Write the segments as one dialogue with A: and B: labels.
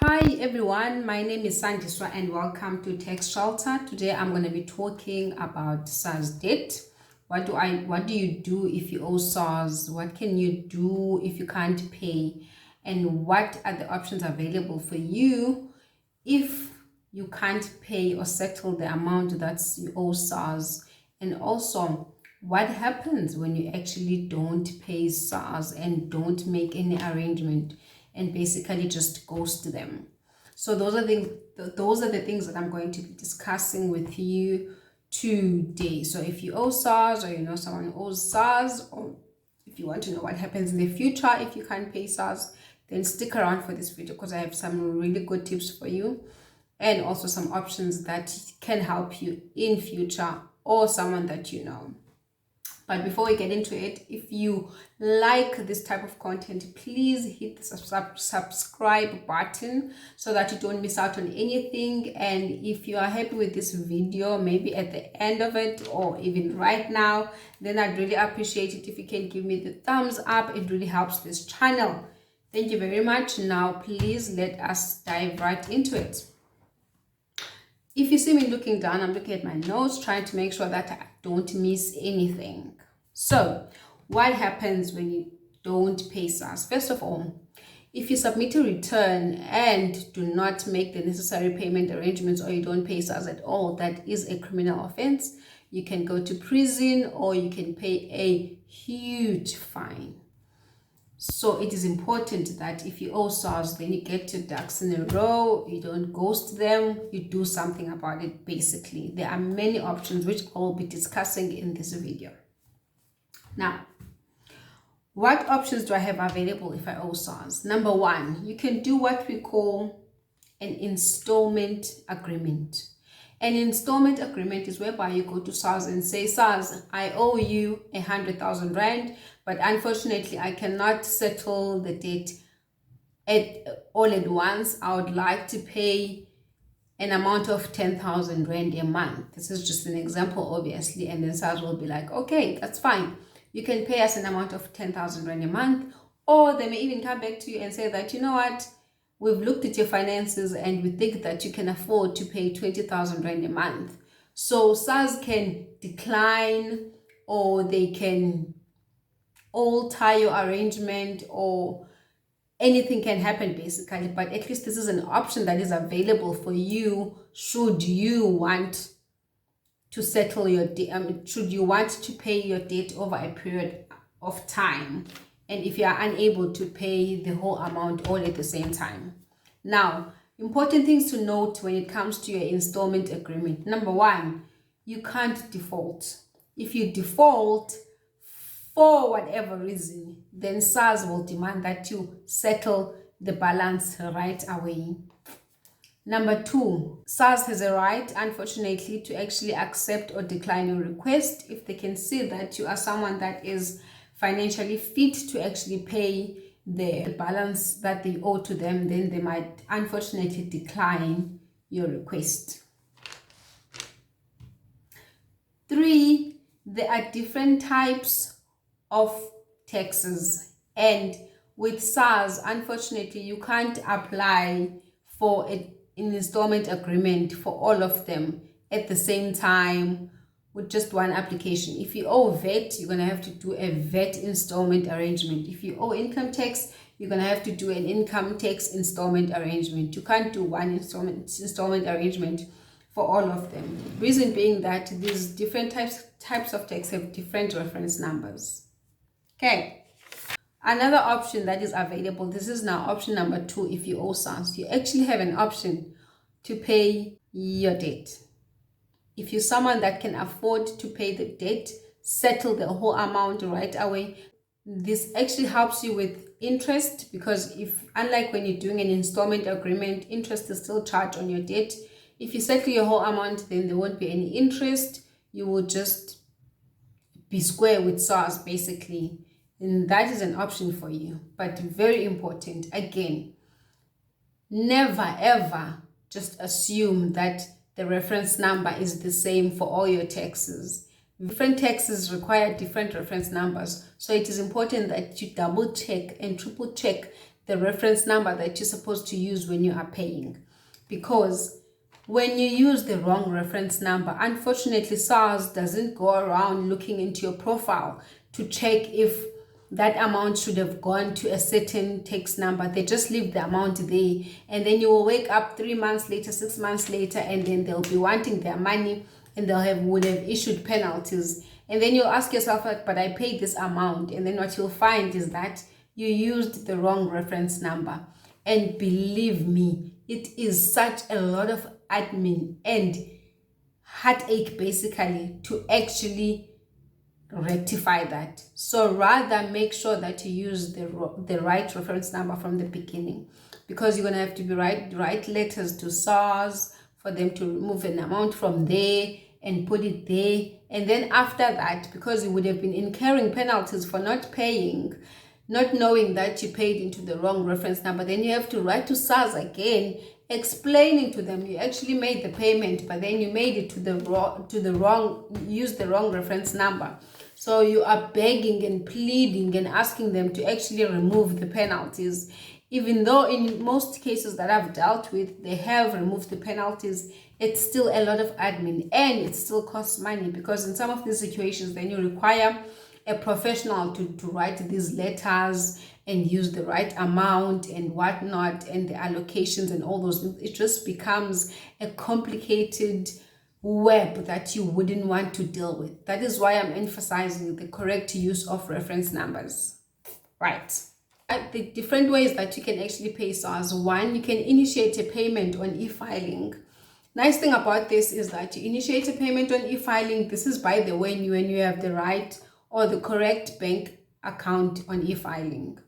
A: Hi everyone, my name is Sandiswa and welcome to Tax Shelter. Today I'm going to be talking about SARS debt. What do you do if you owe SARS? What can you do if you can't pay? And what are the options available for you if you can't pay or settle the amount that's you owe SARS? And also, what happens when you actually don't pay SARS and don't make any arrangement and basically just ghost them? So those are the things that I'm going to be discussing with you today. So if you owe SARS, or you know someone who owes SARS, or if you want to know what happens in the future if you can't pay SARS, then stick around for this video because I have some really good tips for you and also some options that can help you in future or someone that you know. But before we get into it, if you like this type of content, please hit the subscribe button so that you don't miss out on anything. And if you are happy with this video, maybe at the end of it or even right now, then I'd really appreciate it if you can give me the thumbs up. It really helps this channel. Thank you very much. Now, please let us dive right into it. If you see me looking down, I'm looking at my notes, trying to make sure that I don't miss anything. So, what happens when you don't pay SARS? First of all, if you submit a return and do not make the necessary payment arrangements or you don't pay SARS at all, that is a criminal offense. You can go to prison or you can pay a huge fine. So it is important that if you owe SARS, then you get your ducks in a row, you don't ghost them, you do something about it basically. There are many options which I will be discussing in this video. Now, what options do I have available if I owe SARS? Number one, you can do what we call an installment agreement. An installment agreement is whereby you go to SARS and say, SARS, I owe you 100,000 Rand, but unfortunately I cannot settle the debt all at once. I would like to pay an amount of 10,000 Rand a month. This is just an example, obviously, and then SARS will be like, okay, that's fine. You can pay us an amount of 10,000 Rand a month, or they may even come back to you and say that, you know what, we've looked at your finances and we think that you can afford to pay 20,000 Rand a month. So SARS can decline or they can alter your arrangement or anything can happen basically. But at least this is an option that is available for you should you want to settle your debt, should you want to pay your debt over a period of time. And if you are unable to pay the whole amount all at the same time. Now, important things to note when it comes to your installment agreement. Number one, you can't default. If you default for whatever reason, then SARS will demand that you settle the balance right away. Number two, SARS has a right, unfortunately, to actually accept or decline your request if they can see that you are someone that is financially fit to actually pay the balance that they owe to them. Then they might unfortunately decline your request. Three, there are different types of taxes, and with SARS, unfortunately, you can't apply for an installment agreement for all of them at the same time with just one application. If you owe VAT, you're going to have to do a VAT installment arrangement. If you owe income tax, you're going to have to do an income tax installment arrangement. You can't do one installment arrangement for all of them. Reason being that these different types of tax have different reference numbers. Okay. Another option that is available, this is now option number two. If you owe SARS, you actually have an option to pay your debt. If you're someone that can afford to pay the debt, settle the whole amount right away. This actually helps you with interest because if, unlike when you're doing an installment agreement, interest is still charged on your debt. If you settle your whole amount, then there won't be any interest. You will just be square with SARS basically. And that is an option for you. But very important, again, never ever just assume that the reference number is the same for all your taxes. Different taxes require different reference numbers. So it is important that you double check and triple check the reference number that you're supposed to use when you are paying. Because when you use the wrong reference number, unfortunately, SARS doesn't go around looking into your profile to check if that amount should have gone to a certain tax number. They just leave the amount there, and then you will wake up 3 months later, 6 months later, and then they'll be wanting their money, and would have issued penalties. And then you'll ask yourself, like, but I paid this amount. And then what you'll find is that you used the wrong reference number. And believe me, it is such a lot of admin and heartache basically to actually rectify that. So rather make sure that you use the right reference number from the beginning, because you're going to have to write letters to SARS for them to remove an amount from there and put it there. And then after that, because you would have been incurring penalties for not paying, not knowing that you paid into the wrong reference number, then you have to write to SARS again, explaining to them you actually made the payment, but then you made it used the wrong reference number. So you are begging and pleading and asking them to actually remove the penalties, even though in most cases that I've dealt with, they have removed the penalties. It's still a lot of admin, and it still costs money, because in some of these situations, then you require a professional to write these letters and use the right amount and whatnot, and the allocations and all those things. It just becomes a complicated web that you wouldn't want to deal with. That is why I'm emphasizing the correct use of reference numbers. Right. The different ways that you can actually pay SARS. One, you can initiate a payment on e-filing. Nice thing about this is that you initiate a payment on e-filing. This is, by the way, when you have the right or the correct bank account on e-filing,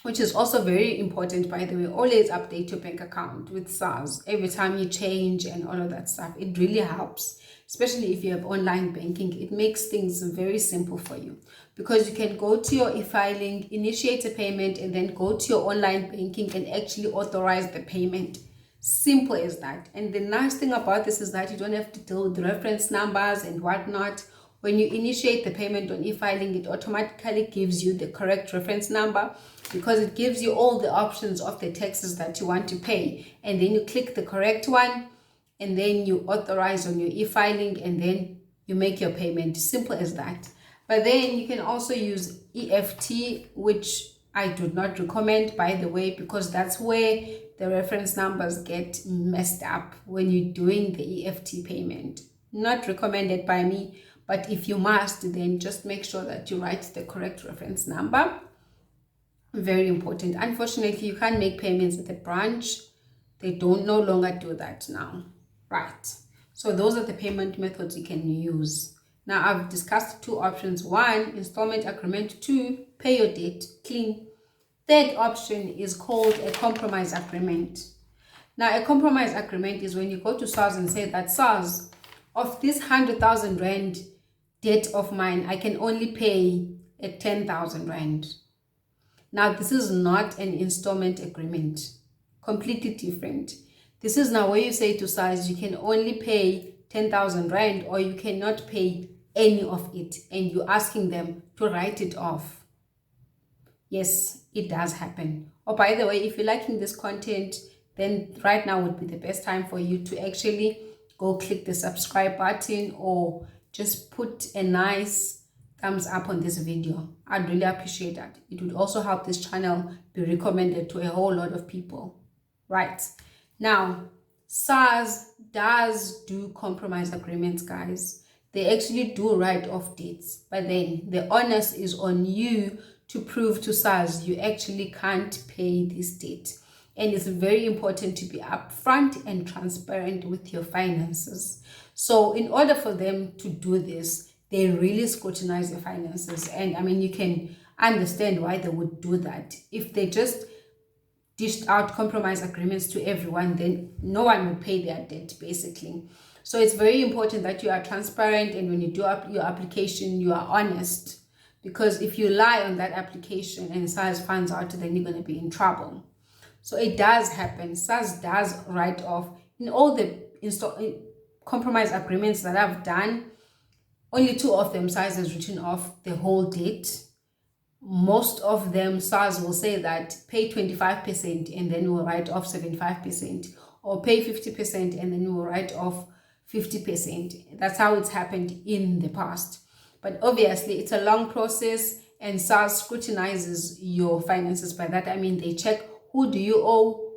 A: which is also very important, by the way. Always update your bank account with SARS every time you change and all of that stuff. It really helps, especially if you have online banking. It makes things very simple for you, because you can go to your e-filing, initiate a payment, and then go to your online banking and actually authorize the payment. Simple as that. And the nice thing about this is that you don't have to deal with reference numbers and whatnot. When you initiate the payment on e-filing, it automatically gives you the correct reference number, because it gives you all the options of the taxes that you want to pay. And then you click the correct one, and then you authorize on your e-filing, and then you make your payment. Simple as that. But then you can also use EFT, which I do not recommend, by the way, because that's where the reference numbers get messed up when you're doing the EFT payment. Not recommended by me, but if you must, then just make sure that you write the correct reference number. Very important. Unfortunately, you can't make payments at the branch. They don't no longer do that now. Right. So those are the payment methods you can use. Now, I've discussed two options. One, installment agreement. Two, pay your debt clean. Third option is called a compromise agreement. Now, a compromise agreement is when you go to SARS and say that, SARS, of this 100,000 Rand debt of mine, I can only pay 10,000 Rand. Now, this is not an installment agreement. Completely different. This is now where you say to SARS, you can only pay 10,000 Rand, or you cannot pay any of it, and you're asking them to write it off. Yes, it does happen. Oh, by the way, if you're liking this content, then right now would be the best time for you to actually go click the subscribe button, or just put a nice thumbs up on this video. I'd really appreciate that. It would also help this channel be recommended to a whole lot of people. Right. Now, SARS does do compromise agreements, guys. They actually do write off debts, but then the onus is on you to prove to SARS you actually can't pay this debt. And it's very important to be upfront and transparent with your finances. So in order for them to do this, they really scrutinize your finances. And I mean, you can understand why they would do that. If they just dished out compromise agreements to everyone, then no one will pay their debt, basically. So it's very important that you are transparent, and when you do up your application, you are honest. Because if you lie on that application and SARS finds out, then you're going to be in trouble. So it does happen. SARS does write off. In all the compromise agreements that I've done, only 2 of them SARS has written off the whole debt. most of them, SARS will say that pay 25% and then we'll write off 75%, or pay 50% and then we'll write off 50%. That's how it's happened in the past. But obviously it's a long process, and SARS scrutinizes your finances. By that I mean they check who do you owe,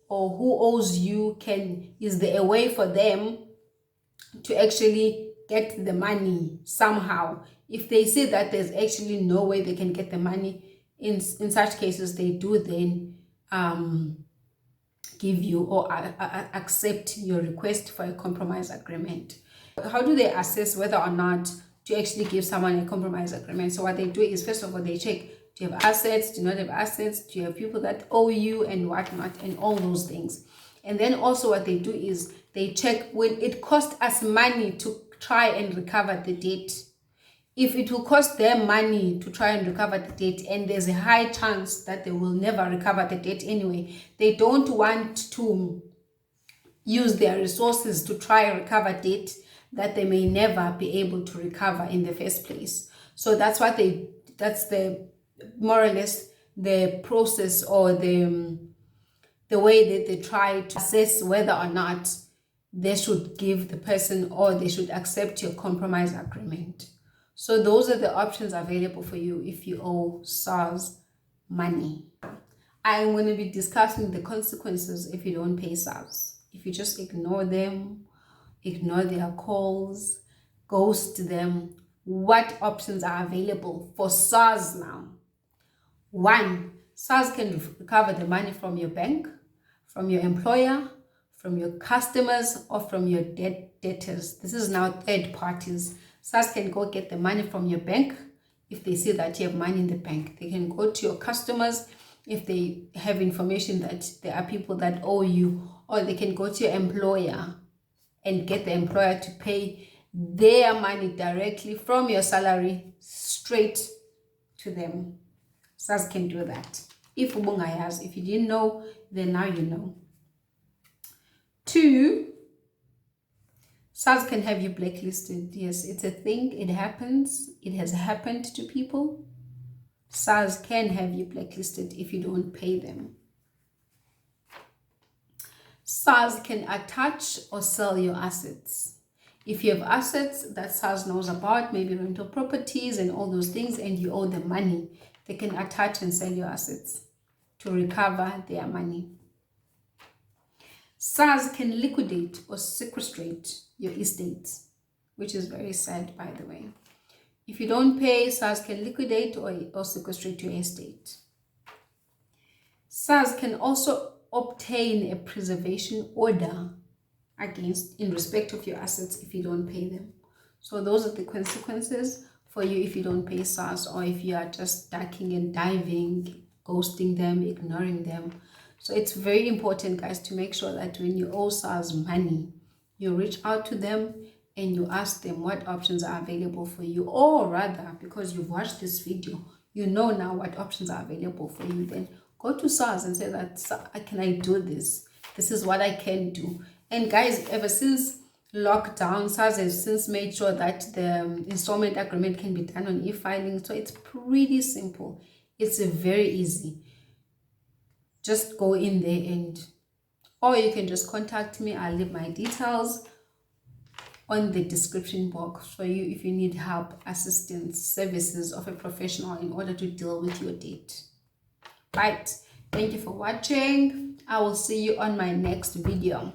A: or who owes you. Is there a way for them to actually get the money somehow? If they see that there's actually no way they can get the money, in such cases they do then give you or accept your request for a compromise agreement. How do they assess whether or not to actually give someone a compromise agreement? So what they do is, first of all, they check, do you have assets, do you not have assets, do you have people that owe you and whatnot, and all those things. And then also what they do is they check, when it costs us money to try and recover the debt. If it will cost them money to try and recover the debt, and there's a high chance that they will never recover the debt anyway, they don't want to use their resources to try and recover debt that they may never be able to recover in the first place. So that's the more or less the process, or the way that they try to assess whether or not they should give the person, or they should accept your compromise agreement. So those are the options available for you if you owe SARS money. I'm going to be discussing the consequences if you don't pay SARS. If you just ignore them, ignore their calls, ghost them, what options are available for SARS now? 1, SARS can recover the money from your bank, from your employer, from your customers, or from your debtors. This is now third parties. SARS can go get the money from your bank if they see that you have money in the bank. They can go to your customers if they have information that there are people that owe you, or they can go to your employer and get the employer to pay their money directly from your salary straight to them. SARS can do that. If you didn't know, then now you know. 2, SARS can have you blacklisted. Yes, it's a thing. It happens. It has happened to people. SARS can have you blacklisted if you don't pay them. SARS can attach or sell your assets. If you have assets that SARS knows about, maybe rental properties and all those things, and you owe them money, they can attach and sell your assets to recover their money. SARS can liquidate or sequestrate your estate, which is very sad, by the way. If you don't pay, SARS can liquidate or sequestrate your estate. SARS can also obtain a preservation order in respect of your assets if you don't pay them. So those are the consequences for you if you don't pay SARS, or if you are just ducking and diving, ghosting them, ignoring them. So it's very important, guys, to make sure that when you owe SARS money, you reach out to them and you ask them what options are available for you, or rather, because you've watched this video, you know now what options are available for you. Then go to SARS and say that, can I do this? This is what I can do. And guys, ever since lockdown, SARS has since made sure that the installment agreement can be done on e-filing. So it's pretty simple. It's very easy. Just go in there, or you can just contact me. I'll leave my details on the description box for you if you need help, assistance, services of a professional in order to deal with your debt. Right. Thank you for watching. I will see you on my next video.